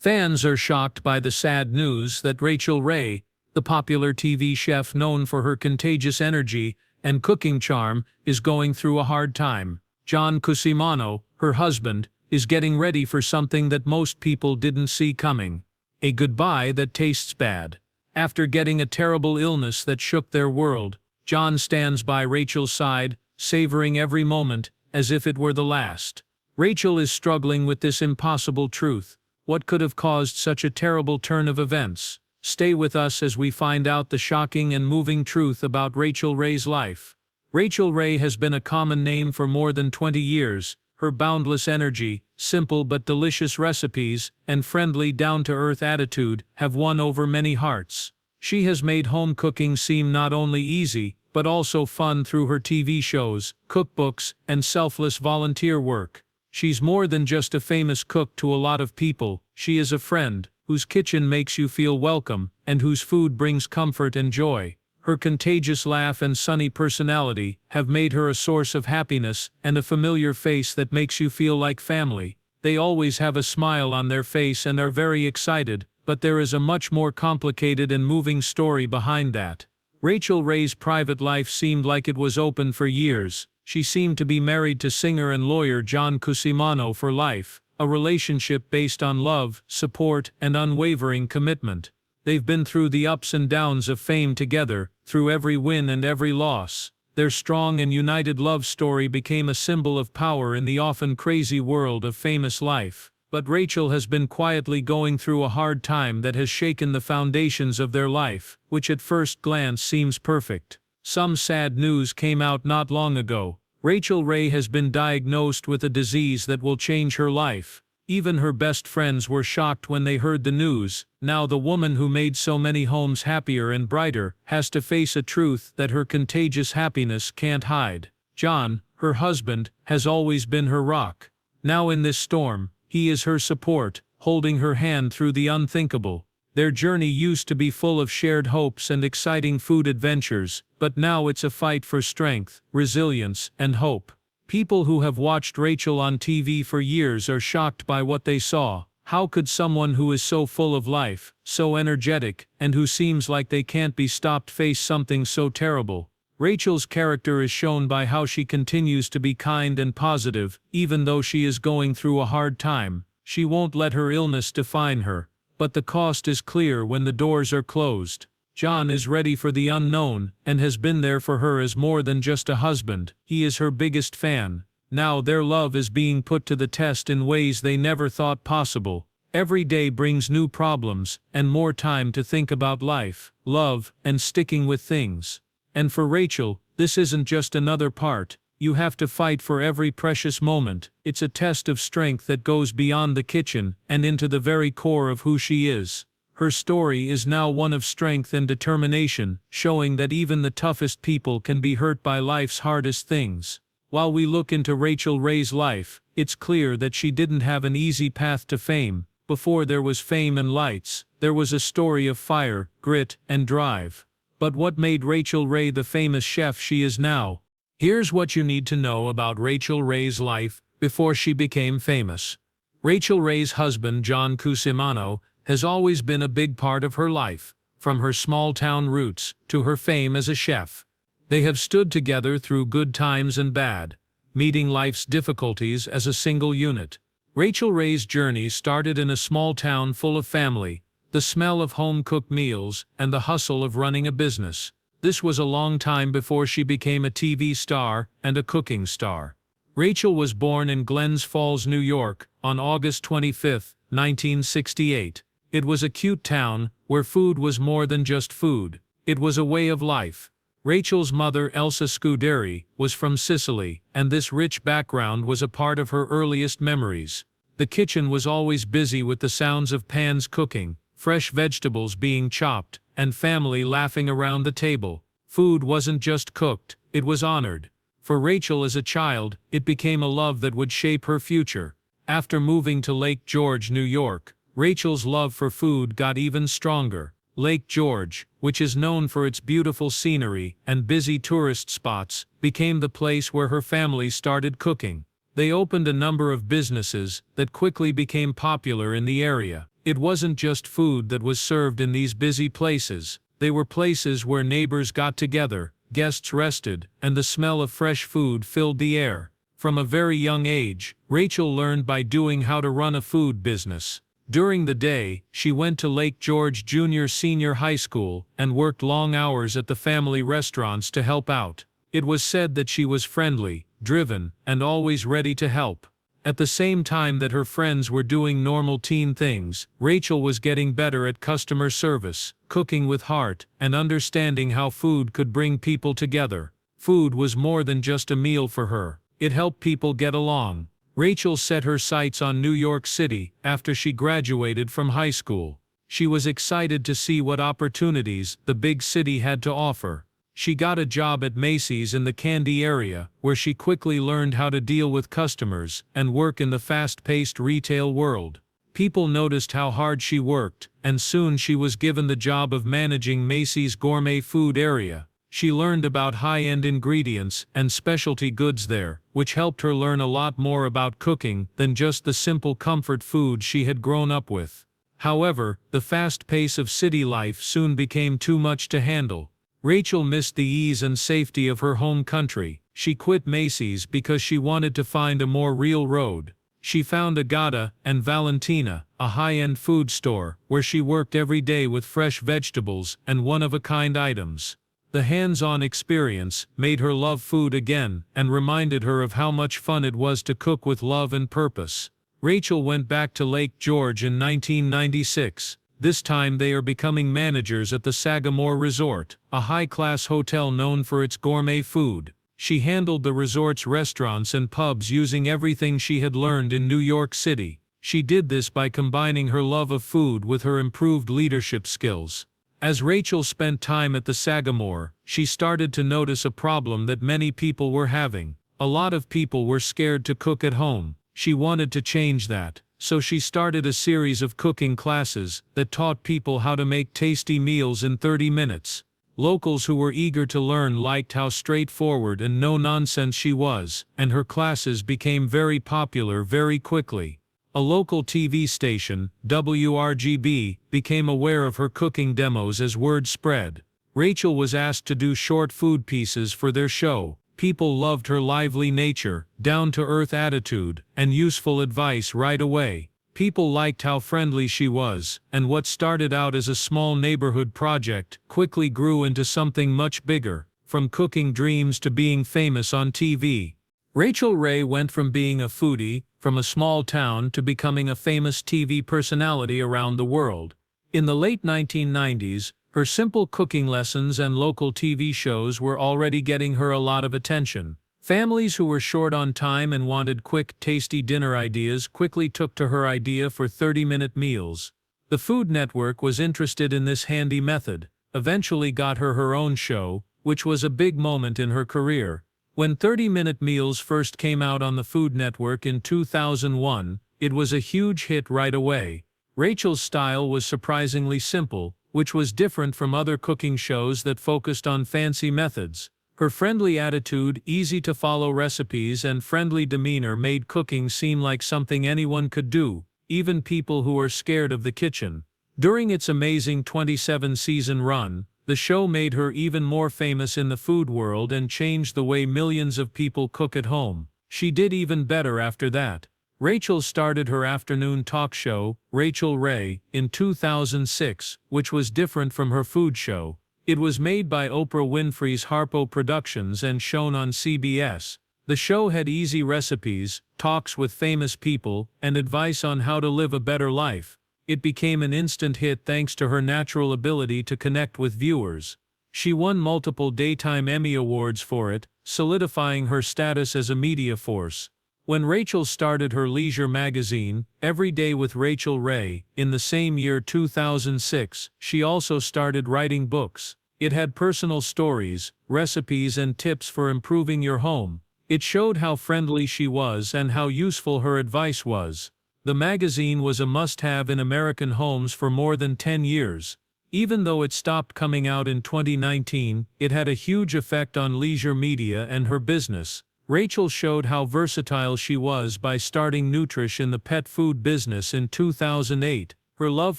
Fans are shocked by the sad news that Rachael Ray, the popular TV chef known for her contagious energy and cooking charm, is going through a hard time. John Cusimano, her husband, is getting ready for something that most people didn't see coming. A goodbye that tastes bad. After getting a terrible illness that shook their world, John stands by Rachael's side, savoring every moment as if it were the last. Rachael is struggling with this impossible truth. What could have caused such a terrible turn of events? Stay with us as we find out the shocking and moving truth about Rachael Ray's life. Rachael Ray has been a common name for more than 20 years. Her boundless energy, simple but delicious recipes, and friendly down-to-earth attitude have won over many hearts. She has made home cooking seem not only easy, but also fun through her TV shows, cookbooks, and selfless volunteer work. She's more than just a famous cook to a lot of people. She is a friend, whose kitchen makes you feel welcome, and whose food brings comfort and joy. Her contagious laugh and sunny personality have made her a source of happiness and a familiar face that makes you feel like family. They always have a smile on their face and are very excited, but there is a much more complicated and moving story behind that. Rachael Ray's private life seemed like it was open for years. She seemed to be married to singer and lawyer John Cusimano for life, a relationship based on love, support, and unwavering commitment. They've been through the ups and downs of fame together, through every win and every loss. Their strong and united love story became a symbol of power in the often crazy world of famous life. But Rachael has been quietly going through a hard time that has shaken the foundations of their life, which at first glance seems perfect. Some sad news came out not long ago. Rachael Ray has been diagnosed with a disease that will change her life. Even her best friends were shocked when they heard the news. Now the woman who made so many homes happier and brighter has to face a truth that her contagious happiness can't hide. John, her husband, has always been her rock. Now in this storm, he is her support, holding her hand through the unthinkable. Their journey used to be full of shared hopes and exciting food adventures, but now it's a fight for strength, resilience, and hope. People who have watched Rachael on TV for years are shocked by what they saw. How could someone who is so full of life, so energetic, and who seems like they can't be stopped face something so terrible? Rachael's character is shown by how she continues to be kind and positive, even though she is going through a hard time. She won't let her illness define her. But the cost is clear when the doors are closed. John is ready for the unknown, and has been there for her as more than just a husband. He is her biggest fan. Now their love is being put to the test in ways they never thought possible. Every day brings new problems, and more time to think about life, love, and sticking with things. And for Rachael, this isn't just another part. You have to fight for every precious moment. It's a test of strength that goes beyond the kitchen and into the very core of who she is. Her story is now one of strength and determination, showing that even the toughest people can be hurt by life's hardest things. While we look into Rachael Ray's life, it's clear that she didn't have an easy path to fame. Before there was fame and lights, there was a story of fire, grit, and drive. But what made Rachael Ray the famous chef she is now? Here's what you need to know about Rachael Ray's life before she became famous. Rachael Ray's husband, John Cusimano, has always been a big part of her life, from her small-town roots to her fame as a chef. They have stood together through good times and bad, meeting life's difficulties as a single unit. Rachael Ray's journey started in a small town full of family, the smell of home-cooked meals, and the hustle of running a business. This was a long time before she became a TV star and a cooking star. Rachael was born in Glens Falls, New York, on August 25, 1968. It was a cute town where food was more than just food. It was a way of life. Rachael's mother, Elsa Scuderi, was from Sicily, and this rich background was a part of her earliest memories. The kitchen was always busy with the sounds of pans cooking, fresh vegetables being chopped, and family laughing around the table. Food wasn't just cooked, it was honored. For Rachael as a child, it became a love that would shape her future. After moving to Lake George, New York, Rachael's love for food got even stronger. Lake George, which is known for its beautiful scenery and busy tourist spots, became the place where her family started cooking. They opened a number of businesses that quickly became popular in the area. It wasn't just food that was served in these busy places. They were places where neighbors got together, guests rested, and the smell of fresh food filled the air. From a very young age, Rachael learned by doing how to run a food business. During the day, she went to Lake George Junior Senior High School and worked long hours at the family restaurants to help out. It was said that she was friendly, driven, and always ready to help. At the same time that her friends were doing normal teen things, Rachael was getting better at customer service, cooking with heart, and understanding how food could bring people together. Food was more than just a meal for her. It helped people get along. Rachael set her sights on New York City after she graduated from high school. She was excited to see what opportunities the big city had to offer. She got a job at Macy's in the candy area, where she quickly learned how to deal with customers and work in the fast-paced retail world. People noticed how hard she worked, and soon she was given the job of managing Macy's gourmet food area. She learned about high-end ingredients and specialty goods there, which helped her learn a lot more about cooking than just the simple comfort food she had grown up with. However, the fast pace of city life soon became too much to handle. Rachael missed the ease and safety of her home country. She quit Macy's because she wanted to find a more real road. She found Agata and Valentina, a high-end food store, where she worked every day with fresh vegetables and one-of-a-kind items. The hands-on experience made her love food again and reminded her of how much fun it was to cook with love and purpose. Rachael went back to Lake George in 1996. This time they are becoming managers at the Sagamore Resort, a high-class hotel known for its gourmet food. She handled the resort's restaurants and pubs using everything she had learned in New York City. She did this by combining her love of food with her improved leadership skills. As Rachael spent time at the Sagamore, she started to notice a problem that many people were having. A lot of people were scared to cook at home. She wanted to change that, so she started a series of cooking classes that taught people how to make tasty meals in 30 minutes. Locals who were eager to learn liked how straightforward and no-nonsense she was, and her classes became very popular very quickly. A local TV station, WRGB, became aware of her cooking demos as word spread. Rachael was asked to do short food pieces for their show. People loved her lively nature, down-to-earth attitude, and useful advice right away. People liked how friendly she was, and what started out as a small neighborhood project quickly grew into something much bigger, from cooking dreams to being famous on TV. Rachael Ray went from being a foodie from a small town to becoming a famous TV personality around the world. In the late 1990s, her simple cooking lessons and local TV shows were already getting her a lot of attention. Families who were short on time and wanted quick, tasty dinner ideas quickly took to her idea for 30-minute meals. The Food Network was interested in this handy method, eventually got her own show, which was a big moment in her career. When 30-minute meals first came out on the Food Network in 2001, it was a huge hit right away. Rachael's style was surprisingly simple, which was different from other cooking shows that focused on fancy methods. Her friendly attitude, easy-to-follow recipes, and friendly demeanor made cooking seem like something anyone could do, even people who are scared of the kitchen. During its amazing 27-season run, the show made her even more famous in the food world and changed the way millions of people cook at home. She did even better after that. Rachael started her afternoon talk show, Rachael Ray, in 2006, which was different from her food show. It was made by Oprah Winfrey's Harpo Productions and shown on CBS. The show had easy recipes, talks with famous people, and advice on how to live a better life. It became an instant hit thanks to her natural ability to connect with viewers. She won multiple Daytime Emmy Awards for it, solidifying her status as a media force. When Rachael started her leisure magazine, Every Day with Rachael Ray, in the same year 2006, she also started writing books. It had personal stories, recipes, and tips for improving your home. It showed how friendly she was and how useful her advice was. The magazine was a must-have in American homes for more than 10 years. Even though it stopped coming out in 2019, it had a huge effect on leisure media and her business. Rachael showed how versatile she was by starting Nutrish in the pet food business in 2008. Her love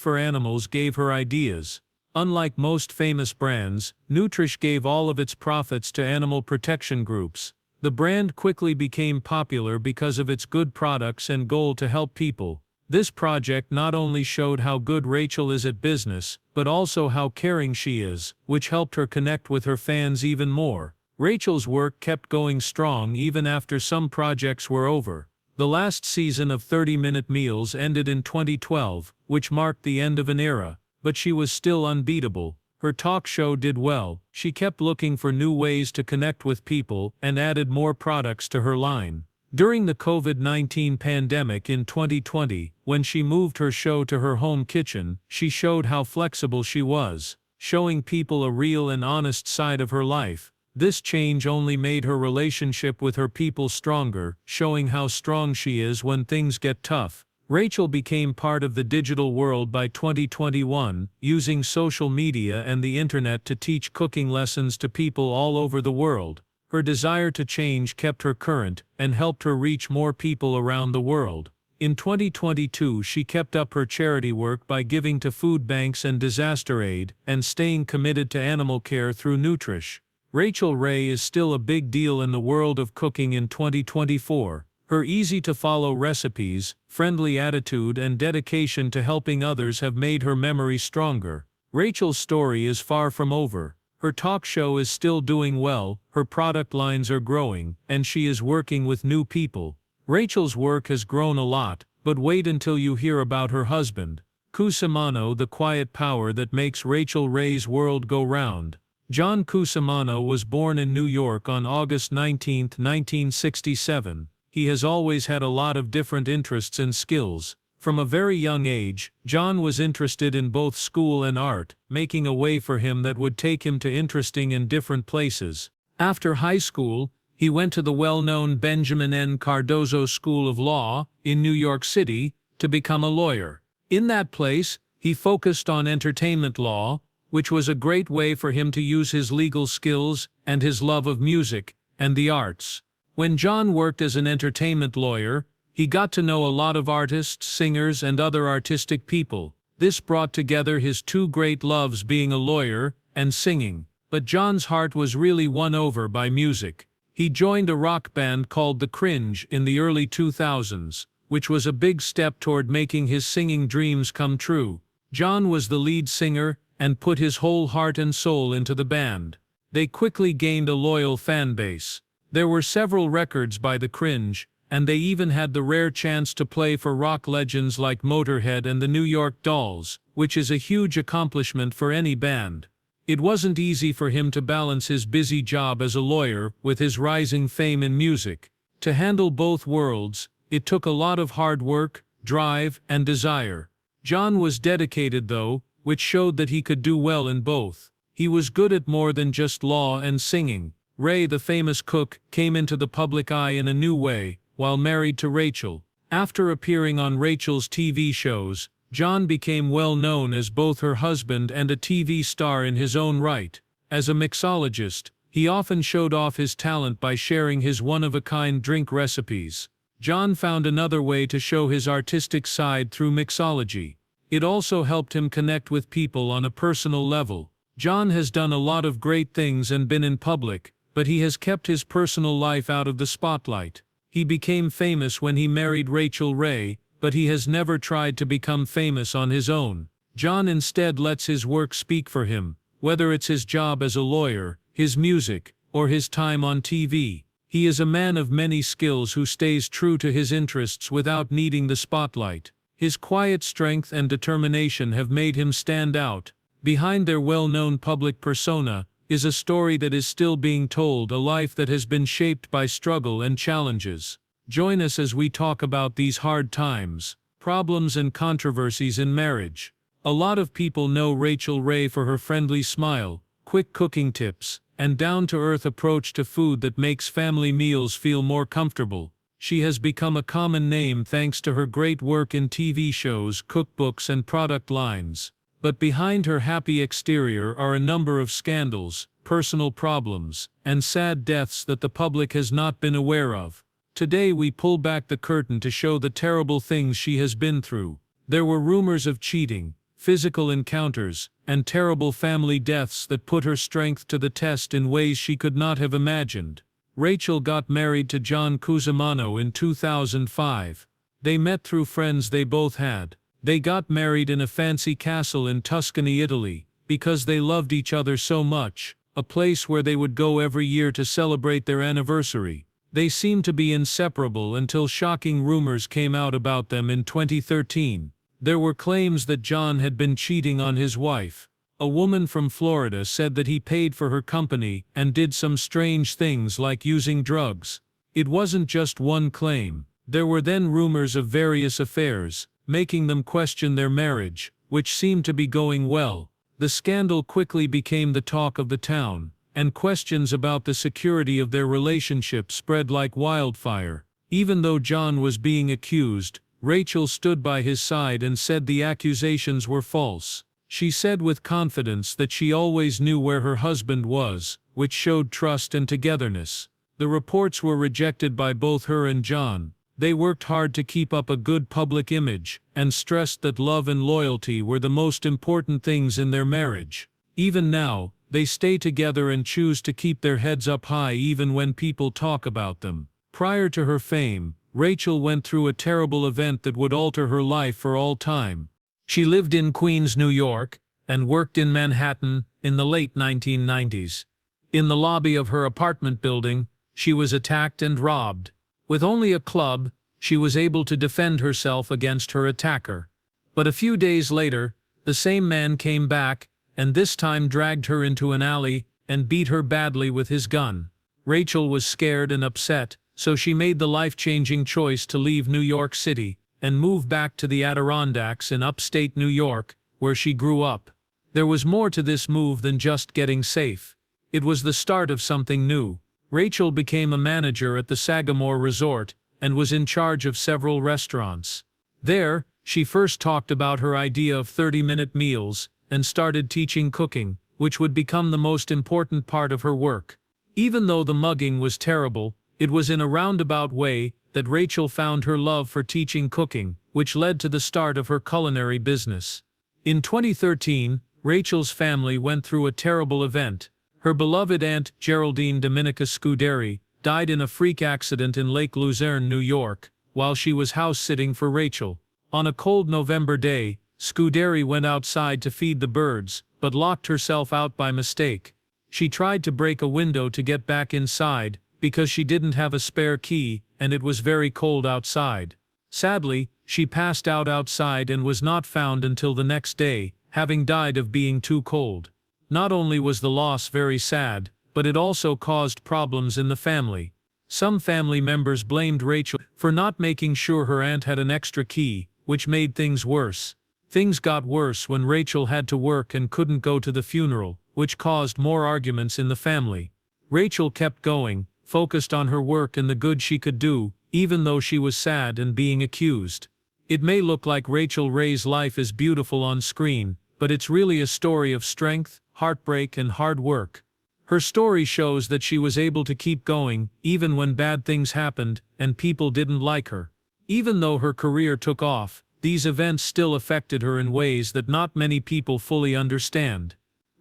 for animals gave her ideas. Unlike most famous brands, Nutrish gave all of its profits to animal protection groups. The brand quickly became popular because of its good products and goal to help people. This project not only showed how good Rachael is at business, but also how caring she is, which helped her connect with her fans even more. Rachael's work kept going strong even after some projects were over. The last season of 30-Minute Meals ended in 2012, which marked the end of an era, but she was still unbeatable. Her talk show did well. She kept looking for new ways to connect with people and added more products to her line. During the COVID-19 pandemic in 2020, when she moved her show to her home kitchen, she showed how flexible she was, showing people a real and honest side of her life. This change only made her relationship with her people stronger, showing how strong she is when things get tough. Rachael became part of the digital world by 2021, using social media and the internet to teach cooking lessons to people all over the world. Her desire to change kept her current and helped her reach more people around the world. In 2022, she kept up her charity work by giving to food banks and disaster aid, and staying committed to animal care through Nutrish. Rachael Ray is still a big deal in the world of cooking in 2024. Her easy-to-follow recipes, friendly attitude and dedication to helping others have made her memory stronger. Rachael's story is far from over. Her talk show is still doing well, her product lines are growing, and she is working with new people. Rachael's work has grown a lot, but wait until you hear about her husband, Cusimano, the quiet power that makes Rachael Ray's world go round. John Cusimano was born in New York on August 19, 1967. He has always had a lot of different interests and skills. From a very young age, John was interested in both school and art, making a way for him that would take him to interesting and different places. After high school, he went to the well-known Benjamin N. Cardozo School of Law in New York City to become a lawyer. In that place, he focused on entertainment law, which was a great way for him to use his legal skills and his love of music and the arts. When John worked as an entertainment lawyer, he got to know a lot of artists, singers, and other artistic people. This brought together his two great loves, being a lawyer and singing. But John's heart was really won over by music. He joined a rock band called The Cringe in the early 2000s, which was a big step toward making his singing dreams come true. John was the lead singer and put his whole heart and soul into the band. They quickly gained a loyal fan base. There were several records by The Cringe, and they even had the rare chance to play for rock legends like Motorhead and the New York Dolls, which is a huge accomplishment for any band. It wasn't easy for him to balance his busy job as a lawyer with his rising fame in music. To handle both worlds, it took a lot of hard work, drive, and desire. John was dedicated though, which showed that he could do well in both. He was good at more than just law and singing. Ray, the famous cook, came into the public eye in a new way, while married to Rachael. After appearing on Rachael's TV shows, John became well known as both her husband and a TV star in his own right. As a mixologist, he often showed off his talent by sharing his one-of-a-kind drink recipes. John found another way to show his artistic side through mixology. It also helped him connect with people on a personal level. John has done a lot of great things and been in public, but he has kept his personal life out of the spotlight. He became famous when he married Rachael Ray, but he has never tried to become famous on his own. John instead lets his work speak for him, whether it's his job as a lawyer, his music, or his time on TV. He is a man of many skills who stays true to his interests without needing the spotlight. His quiet strength and determination have made him stand out. Behind their well-known public persona is a story that is still being told, a life that has been shaped by struggle and challenges. Join us as we talk about these hard times, problems and controversies in marriage. A lot of people know Rachael Ray for her friendly smile, quick cooking tips, and down-to-earth approach to food that makes family meals feel more comfortable. She has become a common name thanks to her great work in TV shows, cookbooks, and product lines. But behind her happy exterior are a number of scandals, personal problems, and sad deaths that the public has not been aware of. Today we pull back the curtain to show the terrible things she has been through. There were rumors of cheating, physical encounters, and terrible family deaths that put her strength to the test in ways she could not have imagined. Rachael got married to John Cusimano in 2005. They met through friends they both had. They got married in a fancy castle in Tuscany, Italy, because they loved each other so much, a place where they would go every year to celebrate their anniversary. They seemed to be inseparable until shocking rumors came out about them in 2013. There were claims that John had been cheating on his wife. A woman from Florida said that he paid for her company and did some strange things like using drugs. It wasn't just one claim. There were then rumors of various affairs, making them question their marriage, which seemed to be going well. The scandal quickly became the talk of the town, and questions about the security of their relationship spread like wildfire. Even though John was being accused, Rachael stood by his side and said the accusations were false. She said with confidence that she always knew where her husband was, which showed trust and togetherness. The reports were rejected by both her and John. They worked hard to keep up a good public image, and stressed that love and loyalty were the most important things in their marriage. Even now, they stay together and choose to keep their heads up high even when people talk about them. Prior to her fame, Rachael went through a terrible event that would alter her life for all time. She lived in Queens, New York, and worked in Manhattan in the late 1990s. In the lobby of her apartment building, she was attacked and robbed. With only a club, she was able to defend herself against her attacker. But a few days later, the same man came back, and this time dragged her into an alley and beat her badly with his gun. Rachael was scared and upset, so she made the life-changing choice to leave New York City and move back to the Adirondacks in upstate New York, where she grew up. There was more to this move than just getting safe. It was the start of something new. Rachael became a manager at the Sagamore Resort and was in charge of several restaurants. There, she first talked about her idea of 30-minute meals and started teaching cooking, which would become the most important part of her work. Even though the mugging was terrible, it was in a roundabout way that Rachael found her love for teaching cooking, which led to the start of her culinary business. In 2013, Rachael's family went through a terrible event. Her beloved aunt, Geraldine Dominica Scuderi, died in a freak accident in Lake Luzerne, New York, while she was house-sitting for Rachael. On a cold November day, Scuderi went outside to feed the birds, but locked herself out by mistake. She tried to break a window to get back inside, because she didn't have a spare key, and it was very cold outside. Sadly, she passed out outside and was not found until the next day, having died of being too cold. Not only was the loss very sad, but it also caused problems in the family. Some family members blamed Rachael for not making sure her aunt had an extra key, which made things worse. Things got worse when Rachael had to work and couldn't go to the funeral, which caused more arguments in the family. Rachael kept going, focused on her work and the good she could do, even though she was sad and being accused. It may look like Rachael Ray's life is beautiful on screen, but it's really a story of strength, heartbreak, and hard work. Her story shows that she was able to keep going, even when bad things happened and people didn't like her. Even though her career took off, these events still affected her in ways that not many people fully understand.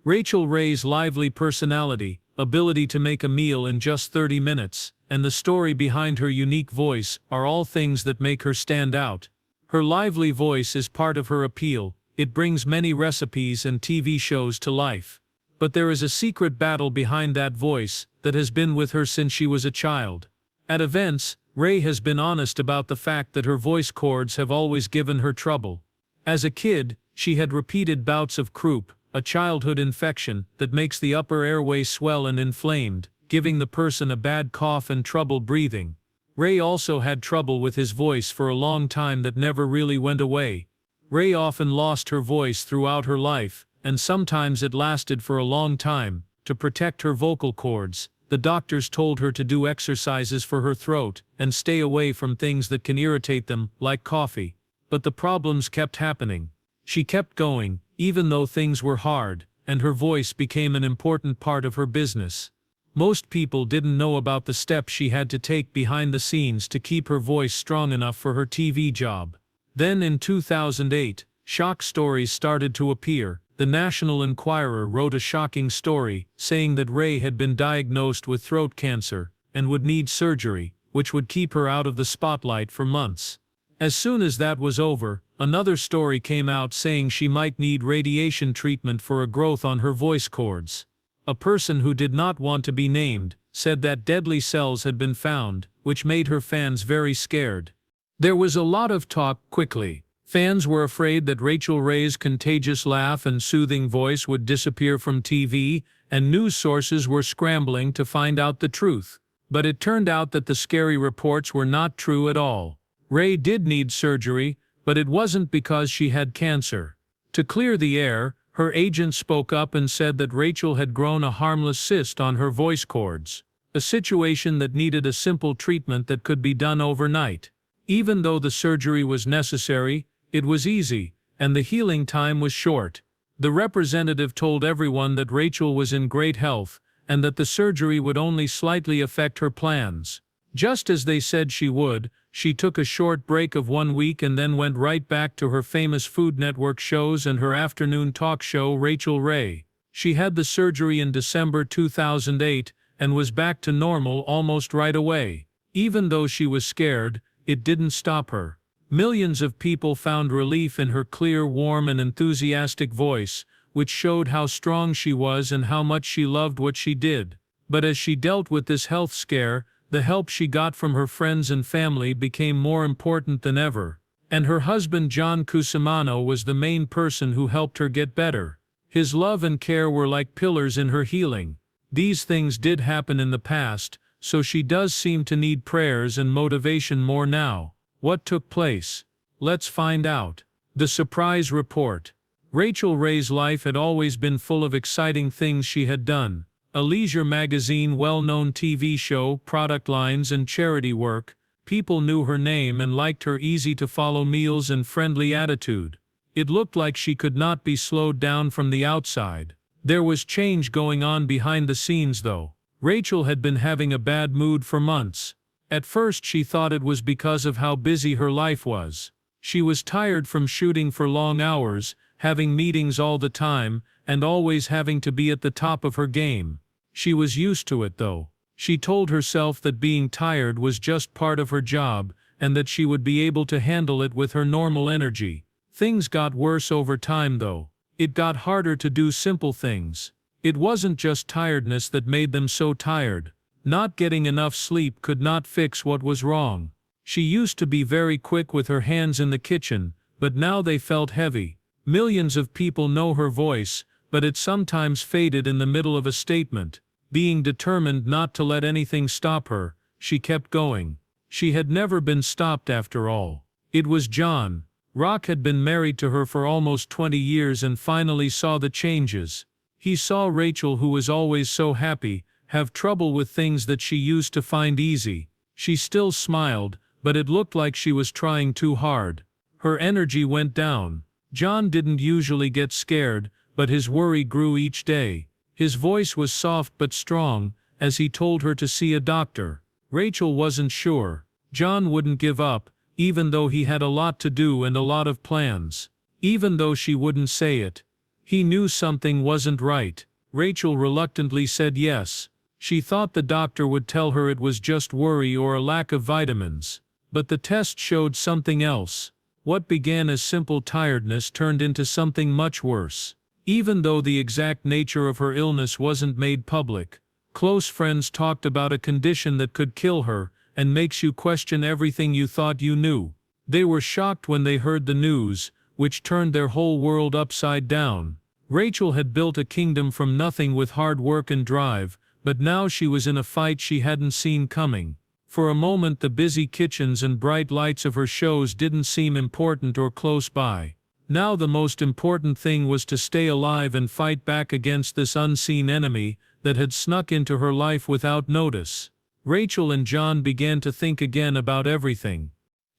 Rachael Ray's lively personality, ability to make a meal in just 30 minutes, and the story behind her unique voice are all things that make her stand out. Her lively voice is part of her appeal. It brings many recipes and TV shows to life. But there is a secret battle behind that voice that has been with her since she was a child. At events, Ray has been honest about the fact that her voice cords have always given her trouble. As a kid, she had repeated bouts of croup, a childhood infection that makes the upper airway swell and inflamed, giving the person a bad cough and trouble breathing. Ray also had trouble with his voice for a long time that never really went away. Ray often lost her voice throughout her life, and sometimes it lasted for a long time. To protect her vocal cords, the doctors told her to do exercises for her throat and stay away from things that can irritate them, like coffee. But the problems kept happening. She kept going, even though things were hard, and her voice became an important part of her business. Most people didn't know about the steps she had to take behind the scenes to keep her voice strong enough for her TV job. Then in 2008, shock stories started to appear. The National Enquirer wrote a shocking story, saying that Ray had been diagnosed with throat cancer and would need surgery, which would keep her out of the spotlight for months. As soon as that was over, another story came out saying she might need radiation treatment for a growth on her voice cords. A person who did not want to be named said that deadly cells had been found, which made her fans very scared. There was a lot of talk quickly. Fans were afraid that Rachael Ray's contagious laugh and soothing voice would disappear from TV, and news sources were scrambling to find out the truth. But it turned out that the scary reports were not true at all. Ray did need surgery, but it wasn't because she had cancer. To clear the air, her agent spoke up and said that Rachael had grown a harmless cyst on her voice cords, a situation that needed a simple treatment that could be done overnight. Even though the surgery was necessary, it was easy, and the healing time was short. The representative told everyone that Rachael was in great health, and that the surgery would only slightly affect her plans. Just as they said she would, she took a short break of 1 week and then went right back to her famous Food Network shows and her afternoon talk show Rachael Ray. She had the surgery in December 2008 and was back to normal almost right away. Even though she was scared, it didn't stop her. Millions of people found relief in her clear, warm and enthusiastic voice, which showed how strong she was and how much she loved what she did. But as she dealt with this health scare, the help she got from her friends and family became more important than ever. And her husband John Cusimano was the main person who helped her get better. His love and care were like pillars in her healing. These things did happen in the past, so she does seem to need prayers and motivation more now. What took place? Let's find out. The surprise report. Rachael Ray's life had always been full of exciting things she had done. A leisure magazine, well-known TV show, product lines and charity work. People knew her name and liked her easy-to-follow meals and friendly attitude. It looked like she could not be slowed down from the outside. There was change going on behind the scenes though. Rachael had been having a bad mood for months. At first she thought it was because of how busy her life was. She was tired from shooting for long hours, having meetings all the time, and always having to be at the top of her game. She was used to it though. She told herself that being tired was just part of her job, and that she would be able to handle it with her normal energy. Things got worse over time though. It got harder to do simple things. It wasn't just tiredness that made them so tired. Not getting enough sleep could not fix what was wrong. She used to be very quick with her hands in the kitchen, but now they felt heavy. Millions of people know her voice, but it sometimes faded in the middle of a statement. Being determined not to let anything stop her, she kept going. She had never been stopped after all. It was John. Rock had been married to her for almost 20 years and finally saw the changes. He saw Rachael, who was always so happy, have trouble with things that she used to find easy. She still smiled, but it looked like she was trying too hard. Her energy went down. John didn't usually get scared, but his worry grew each day. His voice was soft but strong, as he told her to see a doctor. Rachael wasn't sure. John wouldn't give up, even though he had a lot to do and a lot of plans. Even though she wouldn't say it. He knew something wasn't right. Rachael reluctantly said yes. She thought the doctor would tell her it was just worry or a lack of vitamins. But the test showed something else. What began as simple tiredness turned into something much worse. Even though the exact nature of her illness wasn't made public, close friends talked about a condition that could kill her and makes you question everything you thought you knew. They were shocked when they heard the news, which turned their whole world upside down. Rachael had built a kingdom from nothing with hard work and drive, but now she was in a fight she hadn't seen coming. For a moment the busy kitchens and bright lights of her shows didn't seem important or close by. Now the most important thing was to stay alive and fight back against this unseen enemy that had snuck into her life without notice. Rachael and John began to think again about everything.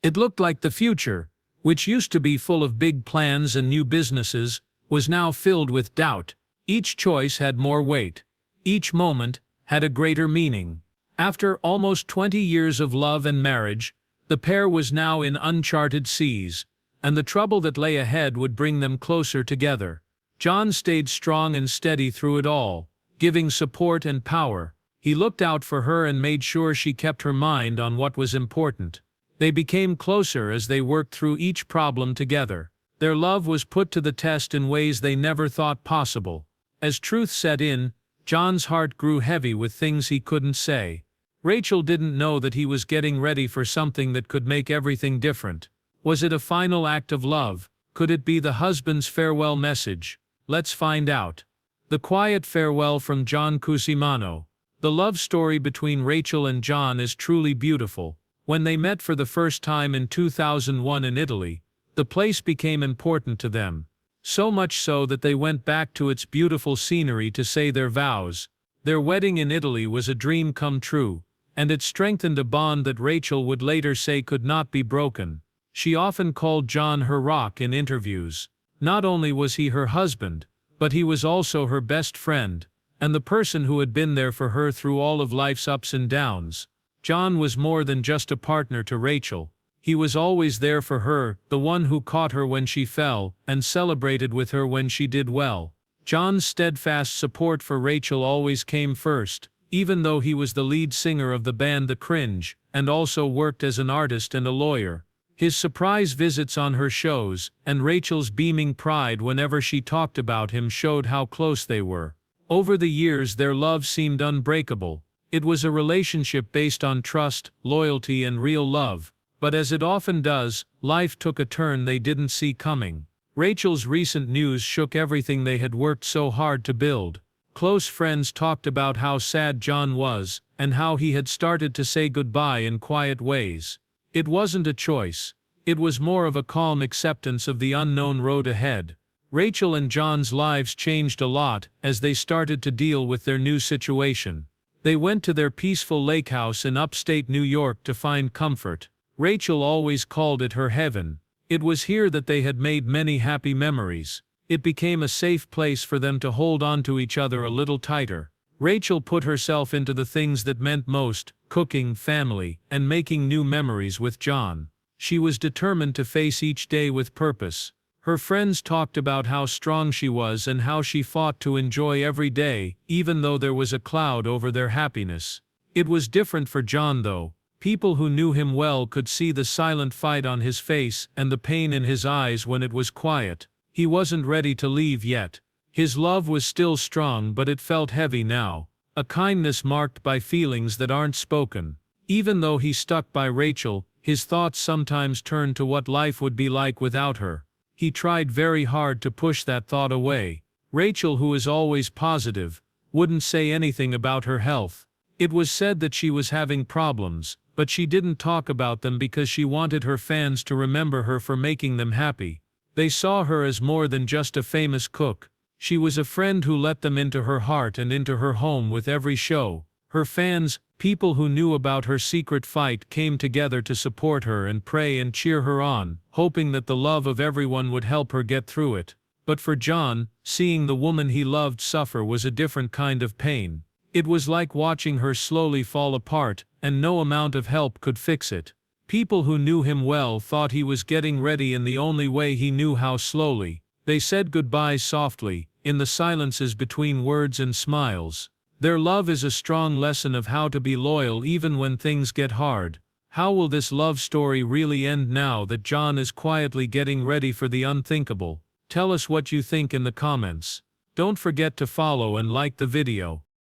It looked like the future, which used to be full of big plans and new businesses, was now filled with doubt. Each choice had more weight. Each moment had a greater meaning. After almost 20 years of love and marriage, the pair was now in uncharted seas. and the trouble that lay ahead would bring them closer together. John stayed strong and steady through it all, giving support and power. He looked out for her and made sure she kept her mind on what was important. They became closer as they worked through each problem together. Their love was put to the test in ways they never thought possible. As truth set in, John's heart grew heavy with things he couldn't say. Rachael didn't know that he was getting ready for something that could make everything different. Was it a final act of love? Could it be the husband's farewell message? Let's find out. The quiet farewell from John Cusimano. The love story between Rachael and John is truly beautiful. When they met for the first time in 2001 in Italy, the place became important to them. So much so that they went back to its beautiful scenery to say their vows. Their wedding in Italy was a dream come true, and it strengthened a bond that Rachael would later say could not be broken. She often called John her rock in interviews. Not only was he her husband, but he was also her best friend, and the person who had been there for her through all of life's ups and downs. John was more than just a partner to Rachael. He was always there for her, the one who caught her when she fell, and celebrated with her when she did well. John's steadfast support for Rachael always came first, even though he was the lead singer of the band The Cringe, and also worked as an artist and a lawyer. His surprise visits on her shows, and Rachael's beaming pride whenever she talked about him showed how close they were. Over the years their love seemed unbreakable. It was a relationship based on trust, loyalty and real love. But as it often does, life took a turn they didn't see coming. Rachael's recent news shook everything they had worked so hard to build. Close friends talked about how sad John was, and how he had started to say goodbye in quiet ways. It wasn't a choice. It was more of a calm acceptance of the unknown road ahead. Rachael and John's lives changed a lot as they started to deal with their new situation. They went to their peaceful lake house in upstate New York to find comfort. Rachael always called it her heaven. It was here that they had made many happy memories. It became a safe place for them to hold on to each other a little tighter. Rachael put herself into the things that meant most: cooking, family, and making new memories with John. She was determined to face each day with purpose. Her friends talked about how strong she was and how she fought to enjoy every day, even though there was a cloud over their happiness. It was different for John though. People who knew him well could see the silent fight on his face and the pain in his eyes when it was quiet. He wasn't ready to leave yet. His love was still strong, but it felt heavy now. A kindness marked by feelings that aren't spoken. Even though he stuck by Rachael, his thoughts sometimes turned to what life would be like without her. He tried very hard to push that thought away. Rachael, who is always positive, wouldn't say anything about her health. It was said that she was having problems, but she didn't talk about them because she wanted her fans to remember her for making them happy. They saw her as more than just a famous cook. She was a friend who let them into her heart and into her home with every show. Her fans, people who knew about her secret fight, came together to support her and pray and cheer her on, hoping that the love of everyone would help her get through it. But for John, seeing the woman he loved suffer was a different kind of pain. It was like watching her slowly fall apart, and no amount of help could fix it. People who knew him well thought he was getting ready in the only way he knew how: slowly. They said goodbyes softly, in the silences between words and smiles. Their love is a strong lesson of how to be loyal even when things get hard. How will this love story really end now that John is quietly getting ready for the unthinkable? Tell us what you think in the comments. Don't forget to follow and like the video.